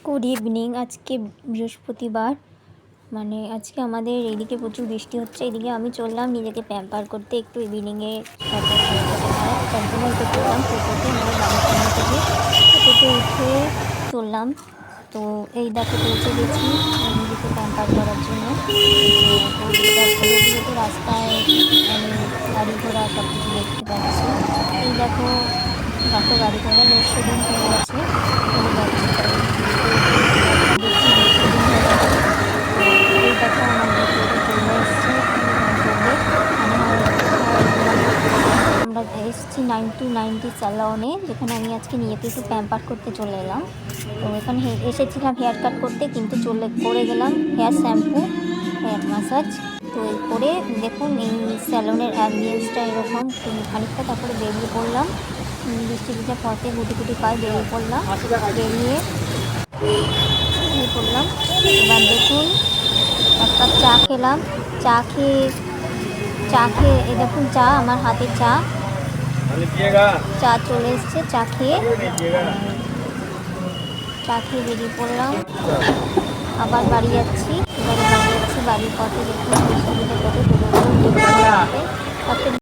Good evening. আজকে বৃহস্পতিবার, মানে আজকে আমাদের এইদিকে প্রচুর বৃষ্টি হচ্ছে। এদিকে আমি চললাম নিজেকে প্যাম্পার করতে, একটু ইভিনিংয়ে তার জন্য একটু চললাম টোটোতে, আমাদের বাড়ির সামনে থেকে টোটোতে উঠে চললাম। তো এই দেখো পৌঁছে গেছি নিজেকে প্যাম্পার করার জন্য। তো যেতে যেতে রাস্তায় আমি গাড়ি ঘোড়া সব কিছু দেখতে পাচ্ছি। এই দেখো কত গাড়ি ঘোড়া, লোডশেডিং হয়ে গেছে, চলে যাচ্ছে। দেখছি লোডশেডিং হয়ে গেছে। তো এই দেখো আমার টোটো চলে এসছে, চলবে মানে আমরা এসেছি 9-90 স্যালনে, যেখানে আমি আজকে নিজেকে একটু প্যাম্পার করতে চলে এলাম। তো এখানে এসেছিলাম হেয়ার কাট করতে, কিন্তু করে গেলাম হেয়ার শ্যাম্পু, হেয়ার ম্যাসাজ। তো এই করে দেখুন এই স্যালনের অ্যাম্বিয়েন্সটা এরকম খানিকটা। তারপরে বেরিয়ে পড়লাম, বৃষ্টিতে পথে গুটি গুটি পায়ে বেরিয়ে পড়লাম। বেরিয়ে পড়লাম এবার দেখুন এক কাপ চা খেলাম। চা খেয়ে এই দেখুন চা, আমার হাতে চা চলে এসছে। চা খেয়ে বেরিয়ে পড়লাম, আবার বাড়ি যাচ্ছি। বাড়ির পথে দেখুন বৃষ্টিতে পথে টোটোগুলো